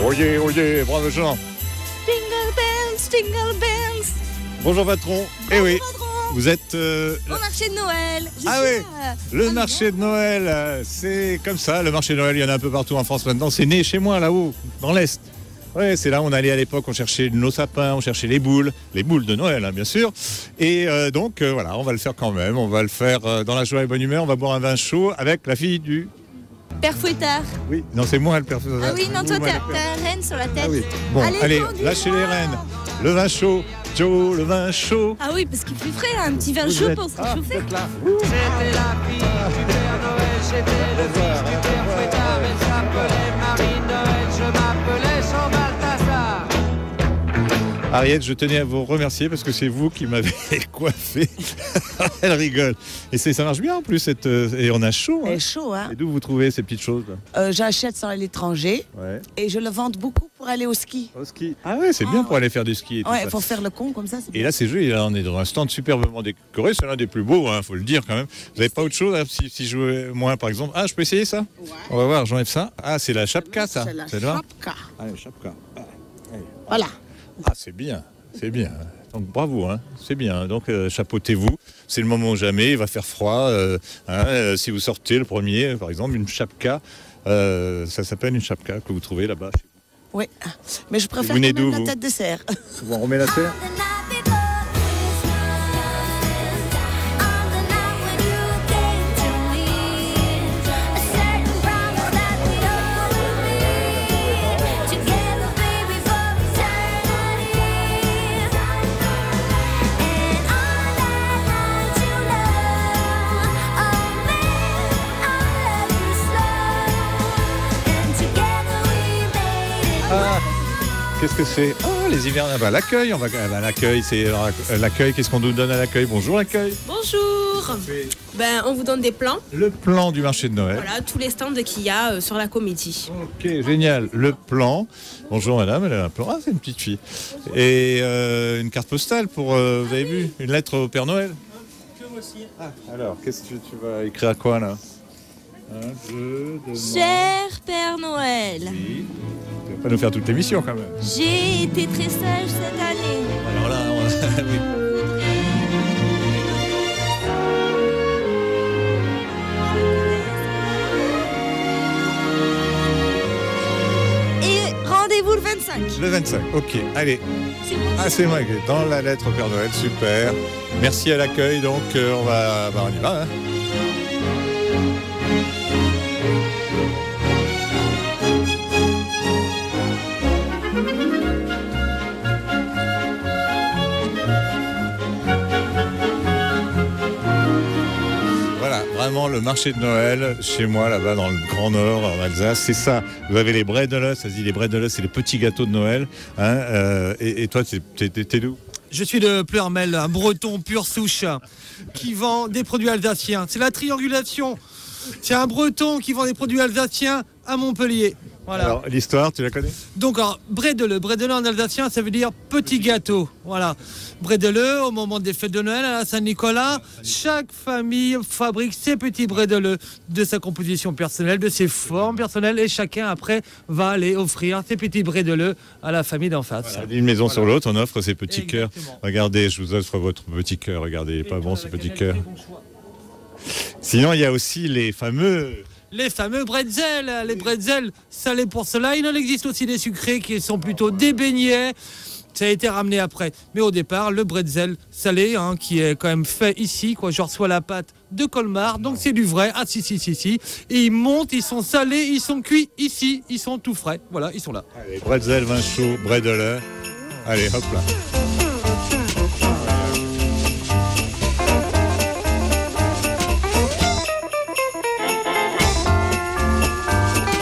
Oyez, oyez, bravo Jean. Jingle bells. Bonjour patron. Eh oui, Patron. vous êtes... Au marché de Noël. Ah oui, le marché de Noël, c'est comme ça. Le marché de Noël, il y en a un peu partout en France maintenant. C'est né chez moi, là-haut, dans l'Est. Ouais, c'est là où on allait à l'époque, on cherchait nos sapins, on cherchait les boules de Noël, hein, bien sûr. Et donc, voilà, on va le faire quand même. On va le faire dans la joie et bonne humeur. On va boire un vin chaud avec la fille du... Père Fouettard. Oui, non, c'est moi le père Fouettard. Ah oui, non, toi, t'as un renne sur la tête. Ah oui. Bon, allez, conduis-moi. lâchez les rênes. Le vin chaud, Joe, le vin chaud. Ah oui, parce qu'il fait frais, là, un petit vin Vous chaud êtes- pour se Ah, vous réchauffer. êtes là. C'était la fille du Père Noël, j'étais le fils du Père Fouettard. Elle s'appelait Marie Noël, je m'appelais Jean Balthazar. Ariette, je tenais à vous remercier parce que c'est vous qui m'avez coiffé. Elle rigole. Et ça marche bien en plus. Et on a chaud. Hein. C'est chaud, hein. Et d'où vous trouvez ces petites choses là? J'achète ça à l'étranger Ouais. et je le vends beaucoup pour aller au ski. Au ski. Ah ouais, c'est bien pour aller faire du ski. Et, tout Ouais, ça. pour faire le con comme ça. Et là, c'est joli. Là, on est dans un stand superbement décoré. C'est l'un des plus beaux, hein, faut le dire quand même. Vous n'avez pas autre chose hein, si je veux, moi, par exemple. Ah, je peux essayer ça? Ouais. On va voir, j'enlève ça. Ah, c'est la chapka, ça. C'est la Ça te va? chapka. Allez, chapka. Voilà. Ah, c'est bien. C'est bien. Donc bravo, hein. C'est bien. Donc chapeautez-vous. C'est le moment ou jamais. Il va faire froid. Si vous sortez le premier, par exemple, une chapka, ça s'appelle une chapka que vous trouvez là-bas. Oui. Mais je préfère Vous venez quand même d'où, la vous tête de cerf. On remet la terre. Ah, qu'est-ce que c'est? Ah, les hivers. Ah, bah, l'accueil. L'accueil, c'est l'accueil. Qu'est-ce qu'on nous donne à l'accueil? Bonjour l'accueil. Bonjour. Ben, on vous donne des plans. Le plan du marché de Noël. Voilà, tous les stands qu'il y a sur la comédie. Ok, génial. Le plan. Bonjour madame, elle a un plan. Ah, c'est une petite fille. Et une carte postale pour, vous avez vu, une lettre au Père Noël. Ah, alors, qu'est-ce que tu vas écrire à quoi là? Je demande... Cher Père Noël, Oui. Tu vas pas nous faire toute l'émission quand même. j'ai été très sage cette année. Alors là, oui. Et rendez-vous le 25. Le 25, ok, allez. C'est bon. Ah, c'est moi, dans la lettre au Père Noël, super. Merci à l'accueil, donc on y va. Hein. Voilà, vraiment le marché de Noël, chez moi, là-bas, dans le Grand Nord, en Alsace, c'est ça. Vous avez les bredele, ça se dit les bredele, c'est les petits gâteaux de Noël. Hein, et toi, t'es d'où? Je suis de Pleurmel, un breton pur souche qui vend des produits alsaciens. C'est la triangulation. C'est un breton qui vend des produits alsaciens à Montpellier. Voilà. Alors, l'histoire, tu la connais? Donc, bredele en alsacien, ça veut dire petit gâteau. Voilà. Bredele, au moment des fêtes de Noël, à la Saint-Nicolas, chaque famille fabrique ses petits bredele de sa composition personnelle, de ses formes personnelles, et chacun, après, va aller offrir ses petits bredele à la famille d'en face. Voilà, d'une maison sur l'autre, on offre ces petits cœurs. Exactement. Regardez, je vous offre votre petit cœur. Regardez, il est pas bon ce petit cœur. Sinon, il y a aussi les fameux... Les fameux bretzels, les bretzels salés pour cela. Il en existe aussi des sucrés qui sont plutôt des beignets. Ça a été ramené après. Mais au départ, le bretzel salé, hein, qui est quand même fait ici, quoi. Je reçois la pâte de Colmar, donc c'est du vrai. Ah si. Et ils montent, ils sont salés, ils sont cuits ici, ils sont tout frais. Voilà, ils sont là. Allez, bretzel, vin chaud, bredele. Allez, hop là.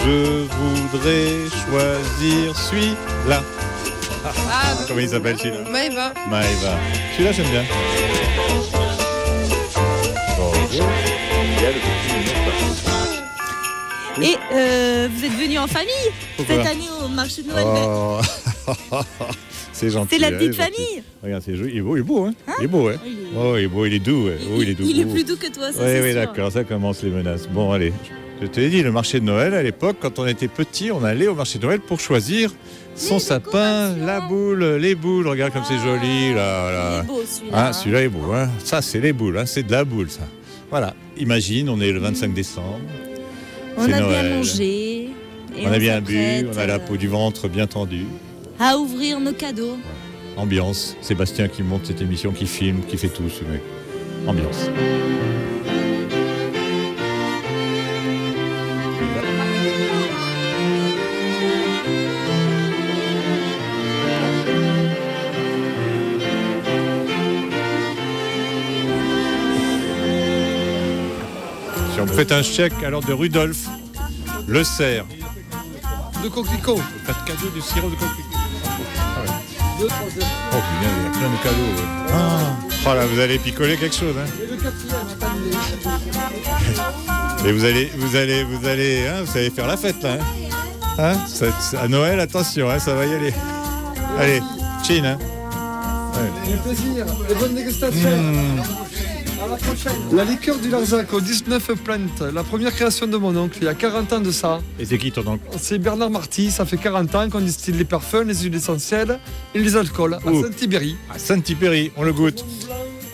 Je voudrais choisir celui-là. Comment il s'appelle celui-là? Maëva. Maëva. Celui-là, j'aime bien. Bonjour. Il y a le petit Et vous êtes venus en famille Pourquoi cette année au marché de Noël. Oh. C'est gentil. C'est la hein, petite c'est gentil. famille. Regarde, c'est joli. Il est beau, hein. Il est beau, hein. Oh, il est beau, il est doux. Ouais. Oh, il est doux. Il est plus doux que toi, ça Oui, c'est oui, sûr. d'accord, ça commence les menaces. Bon, allez, Je te l'ai dit, le marché de Noël, à l'époque, quand on était petit, on allait au marché de Noël pour choisir son sapin, la boule, les boules. Regarde comme c'est joli. Là. Il est beau celui-là. Ah, celui-là est beau. Hein. Ça, c'est les boules. Hein. C'est de la boule, ça. Voilà. Imagine, on est le 25 décembre. On c'est a Noël. bien mangé. Et On a bien bu, s'apprête, on a la peau du ventre bien tendue. à ouvrir nos cadeaux. Ambiance. Sébastien qui monte cette émission, qui filme, qui fait tout, ce mec. Ambiance. Si on me fait un chèque alors de Rudolf, le cerf. De coquelicot. Pas de cadeau, du sirop de coquelicot. Ah ouais. Oh putain, il y a plein de cadeaux. Ouais. Oh là, vous allez picoler quelque chose. Hein. Et le quatrième, attendez. Et vous allez faire la fête là. Hein, à Noël, attention, hein, ça va y aller. Allez, chin. Hein. Ouais. Du plaisir et bonne dégustation. À la prochaine. La liqueur du Larzac au 19 Plantes, la première création de mon oncle, il y a 40 ans de ça. Et c'est qui ton oncle? C'est Bernard Marty, ça fait 40 ans qu'on distille les parfums, les huiles essentielles et les alcools à Où? Saint-Tibéry. À Saint-Tibéry, on le goûte.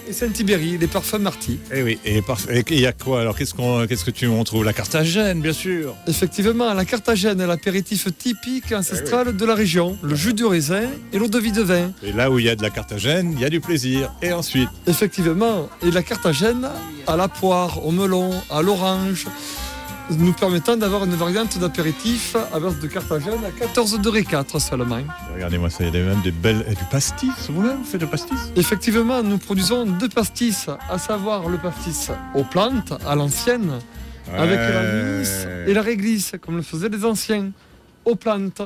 Et Saint-Tibéry, les parfums Marty. Eh oui, et il y a quoi alors? Qu'est-ce que on trouve? La Carthagène, bien sûr. Effectivement, la Carthagène, l'apéritif typique ancestral de la région, le jus du raisin et l'eau de vie de vin. Et là où il y a de la Carthagène, il y a du plaisir. Et ensuite, Effectivement, et la Carthagène à la poire, au melon, à l'orange, nous permettant d'avoir une variante d'apéritif à base de Carthagène à 14,4 degrés seulement. regardez-moi ça, il y a même du pastis. Vous-même, vous faites du pastis? Effectivement, nous produisons 2 pastis, à savoir le pastis aux plantes, à l'ancienne, avec l'anis et la réglisse, comme le faisaient les anciens, aux plantes.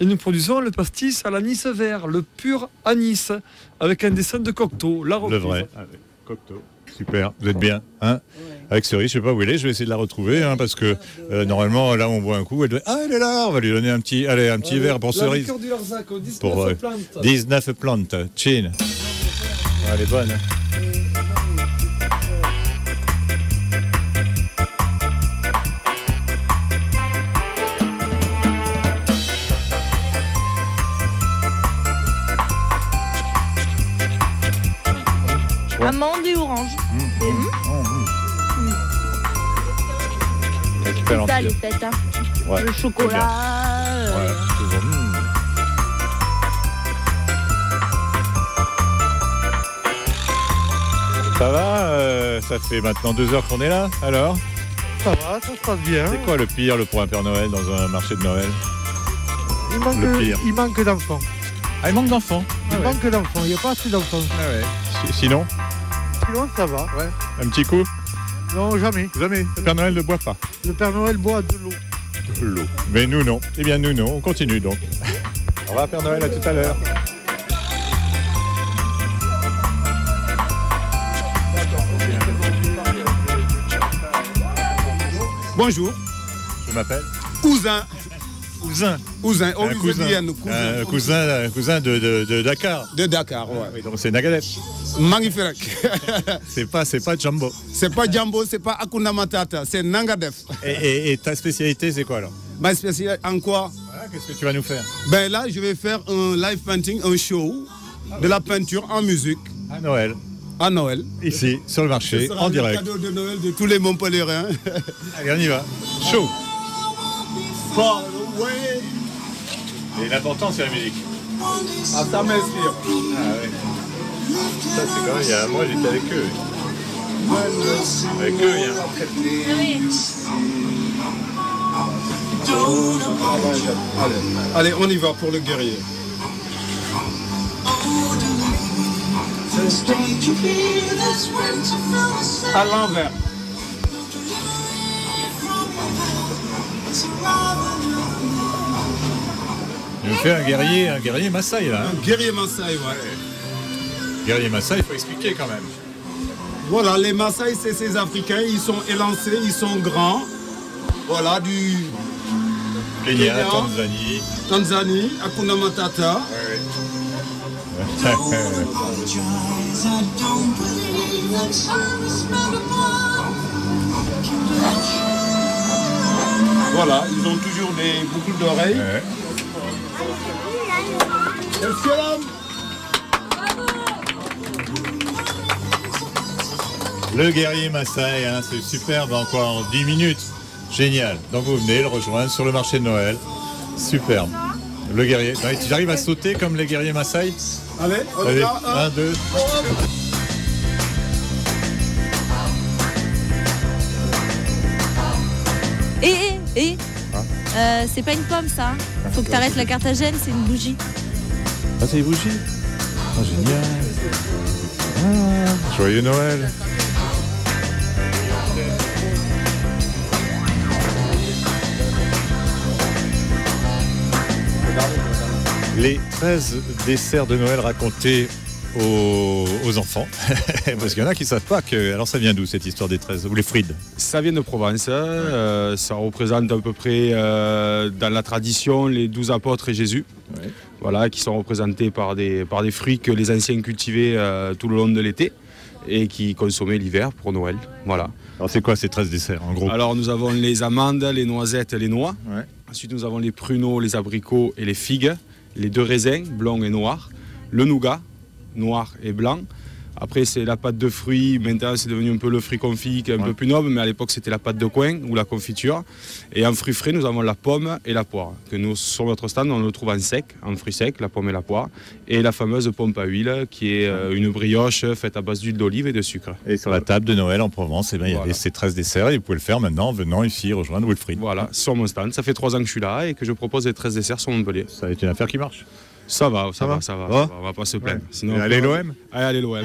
Et nous produisons le pastis à l'anis vert, le pur anis, avec un dessin de Cocteau, la reprise. Le vrai. Allez, Cocteau. Super, vous êtes bien, hein? Avec Cerise, je sais pas où elle est, je vais essayer de la retrouver, hein, parce que normalement, là, on boit un coup, elle est là, on va lui donner un petit verre pour Cerise. La liqueur du Larzac au 19 Pour Plantes. 19 plantes, chin. Elle est bonne. Hein. Amande et orange. C'est ça les fêtes. Hein. Ouais, le chocolat. ouais, c'est bon. Ça va, ça fait maintenant 2 heures qu'on est là, alors? Ça va, ça se passe bien. C'est quoi le pire pour un Père Noël dans un marché de Noël? Il manque d'enfants. Ah, il manque d'enfants. Il manque d'enfants, il n'y a pas assez d'enfants. Ah ouais. Sinon, Sinon, ça va. ouais. Un petit coup? Non, jamais. Jamais. Le Père Noël ne boit pas. Le Père Noël boit de l'eau. De l'eau. Mais nous, non. Eh bien, nous, non. On continue donc. Au revoir, Père Noël, à tout à l'heure. Bonjour. Je m'appelle Cousin. Cousin. Cousin. Un cousin de Dakar. De Dakar, ouais. Oui, donc c'est Nagadef. Magnifique. C'est pas Jumbo. C'est pas Jumbo, c'est pas Hakuna Matata, c'est Nangadef. Et ta spécialité, c'est quoi alors? Ma spécialité en quoi? Voilà, qu'est-ce que tu vas nous faire? Ben là, je vais faire un live painting, un show de la peinture en musique. À Noël. À Noël. Ici, sur le marché, en direct. C'est le cadeau de Noël de tous les Montpelliérains. Allez, on y va. Show. Far away. Et l'important, c'est la musique. Ah, ça m'inspire. Ah ouais. Ça, c'est quand même, moi, j'étais avec eux. Avec eux, il y a un orchestre. Allez, on y va pour le guerrier. À l'envers. Il nous fait un guerrier Maasai là. Hein. Un guerrier Maasai, ouais. Guerrier Maasai, il faut expliquer quand même. Voilà, les Maasai, c'est ces Africains, ils sont élancés, ils sont grands. Voilà, du Kenya, Kenya, Tanzanie, Hakuna Matata. Ouais. Voilà, ils ont toujours des boucles d'oreilles. Ouais. Le guerrier Maasai, hein, c'est superbe, encore 10 minutes. Génial. Donc vous venez le rejoindre sur le marché de Noël. Superbe. Le guerrier. Tu arrives à sauter comme les guerriers Maasai? Allez, on y va. 1, 2. C'est pas une pomme ça. Faut que t'arrêtes la Carthagène, c'est une bougie. Ah, c'est les bougies. Oh, génial. Ah, joyeux Noël. Les 13 desserts de Noël racontés aux enfants. Parce qu'il y en a qui ne savent pas que... Alors ça vient d'où cette histoire des 13 ou les frites? Ça vient de Provence. Ça représente à peu près dans la tradition les 12 apôtres et Jésus. Ouais. Voilà, qui sont représentés par des fruits que les anciens cultivaient tout le long de l'été et qui consommaient l'hiver pour Noël. Voilà. Alors c'est quoi ces 13 desserts en gros? Alors nous avons les amandes, les noisettes, les noix. Ouais. Ensuite nous avons les pruneaux, les abricots et les figues. Les 2 raisins, blancs et noirs. Le nougat, noir et blanc. Après, c'est la pâte de fruits. Maintenant, c'est devenu un peu le fruit confit, qui est un peu plus noble. Mais à l'époque, c'était la pâte de coin ou la confiture. Et en fruits frais, nous avons la pomme et la poire. Que nous, sur notre stand, on le trouve en sec, en fruits secs, la pomme et la poire. Et la fameuse pompe à huile, qui est une brioche faite à base d'huile d'olive et de sucre. Et sur la table de Noël en Provence, il y avait ces 13 desserts. Et vous pouvez le faire maintenant en venant ici rejoindre Wilfried. Voilà, sur mon stand. Ça fait 3 ans que je suis là et que je propose les 13 desserts sur Montpellier. Ça va être une affaire qui marche. Ça va. On va pas se plaindre. Ouais. Sinon, allez l'OM. Allez l'OM.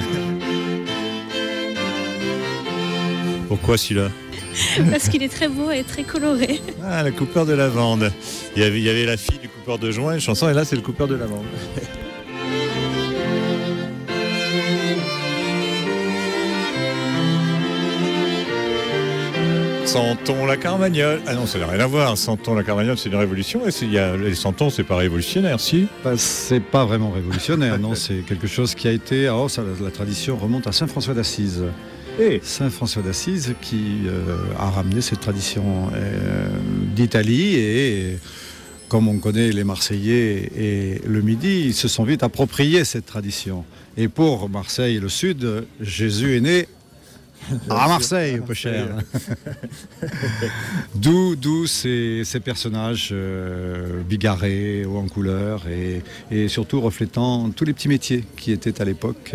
Pourquoi celui-là? Parce qu'il est très beau et très coloré. Ah, le coupeur de lavande. Il y avait la fille du coupeur de joint, une chanson, et là c'est le coupeur de lavande. Sentons la Carmagnole. Ah non, ça n'a rien à voir. Sentons la Carmagnole, c'est une révolution. Et les sentons, c'est pas révolutionnaire, si? C'est pas vraiment révolutionnaire, non. C'est quelque chose qui a été... Alors, la tradition remonte à Saint François d'Assise. Saint François d'Assise qui a ramené cette tradition d'Italie et comme on connaît les Marseillais et le Midi, ils se sont vite appropriés cette tradition. Et pour Marseille et le Sud, Jésus est né à Marseille, peu cher. D'où ces personnages bigarrés, hauts en couleur et surtout reflétant tous les petits métiers qui étaient à l'époque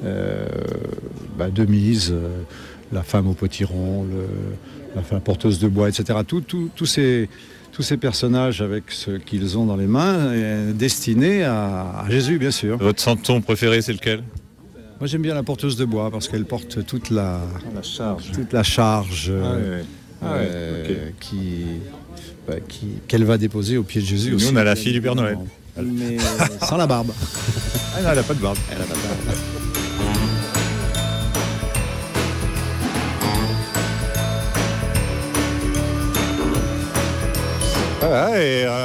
de mise, la femme au potiron, la femme porteuse de bois, etc. Tous ces personnages avec ce qu'ils ont dans les mains, destinés à Jésus, bien sûr. Votre santon préféré, c'est lequel? Moi, j'aime bien la porteuse de bois parce qu'elle porte toute la charge qu'elle va déposer au pied de Jésus. Nous, aussi, on a la fille du Père Noël. Mais sans la barbe. Ah non, elle n'a pas de barbe.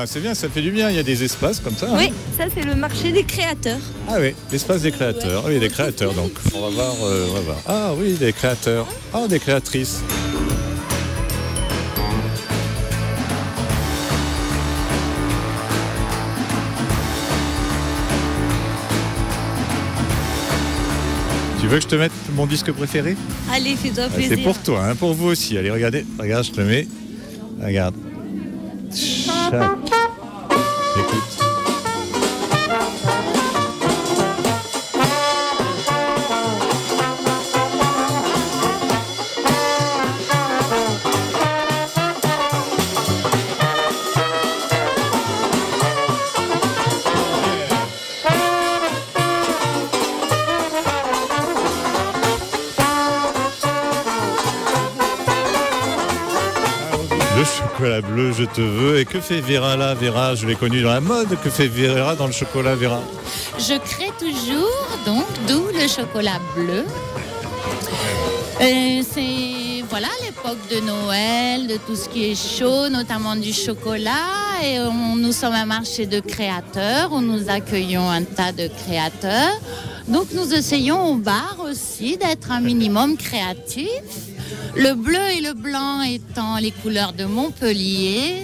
C'est bien, ça fait du bien, il y a des espaces comme ça. Oui, ça c'est le marché des créateurs. Ah oui, l'espace des créateurs. Oui, des créateurs donc. On va voir. Ah oui, des créateurs. Ah, des créatrices. Tu veux que je te mette mon disque préféré? Allez, fais-toi plaisir. C'est pour toi, hein, pour vous aussi. Allez, regarde, je te mets. Regarde. Écoute. Le chocolat bleu, je te veux. Et que fait Vera là? Vera, je l'ai connue dans la mode. Que fait Vera dans le chocolat, Vera? Je crée toujours, donc, d'où le chocolat bleu. C'est l'époque de Noël, de tout ce qui est chaud, notamment du chocolat. Et nous sommes un marché de créateurs où nous accueillons un tas de créateurs. Donc nous essayons au bar aussi d'être un minimum créatifs. Le bleu et le blanc étant les couleurs de Montpellier.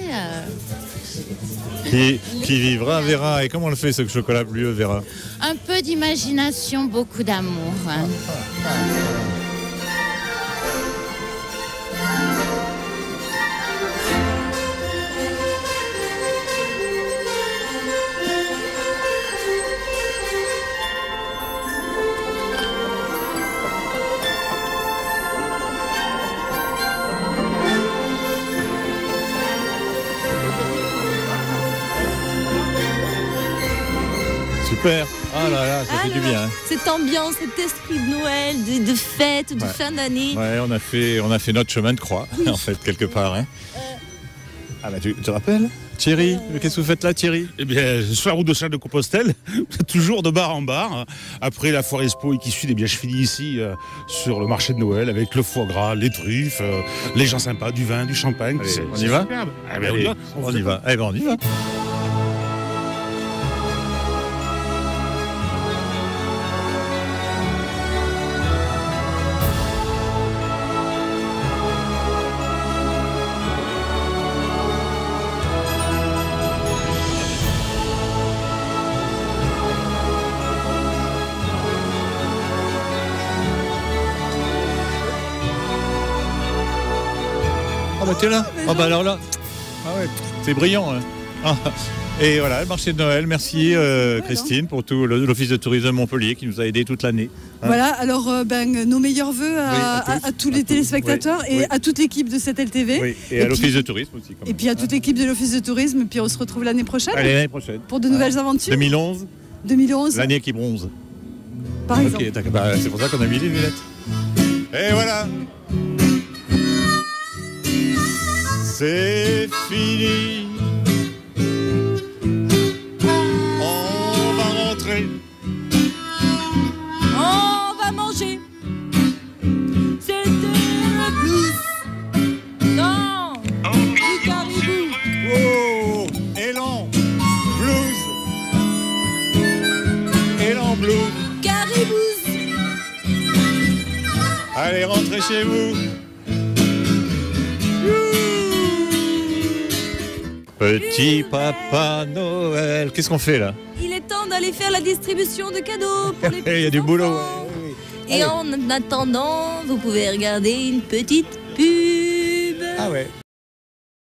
Qui vivra verra. Et comment on le fait ce chocolat bleu verra? Un peu d'imagination, beaucoup d'amour. Super. Ah là là, ça fait du bien. Hein. Cette ambiance, cet esprit de Noël, de fête, de fin d'année. Ouais, on a fait notre chemin de croix, en fait, quelque part. Hein. Ah bah tu te rappelles Thierry, qu'est-ce que vous faites là, Thierry? Eh bien, sur la route de Saint-de-Compostelle, toujours de bar en bar. Après la foire Expo et qui suit, eh bien, je finis ici sur le marché de Noël avec le foie gras, les truffes, les gens sympas, du vin, du champagne. Allez, on y va? Ah ben, Allez, on y va. Eh ben, on y va. Ah bah t'es là. Ah bah alors là. Ah ouais, c'est brillant. Hein. Ah. Et voilà, le marché de Noël. Merci Christine pour tout l'Office de tourisme de Montpellier qui nous a aidés toute l'année. Hein. Voilà, alors nos meilleurs vœux à tous les téléspectateurs et à toute l'équipe de cette LTV. Oui, et à l'Office de tourisme aussi. Quand même. Et puis à toute l'équipe de l'Office de tourisme. Et puis on se retrouve l'année prochaine. Allez, l'année prochaine. Pour de nouvelles aventures. 2011. 2011. L'année qui bronze. Par exemple. Ok, d'accord. Bah, c'est pour ça qu'on a mis les lunettes. Et voilà. C'est fini. On va rentrer. On va manger. C'était le blues. Non, du caribou. Oh, élan, blues. Élan, blues. Caribou. Allez, rentrez chez vous. Petit Papa Noël. Qu'est-ce qu'on fait là? Il est temps d'aller faire la distribution de cadeaux pour les petits Il y a du boulot. Et en attendant, vous pouvez regarder une petite pub. Ah ouais.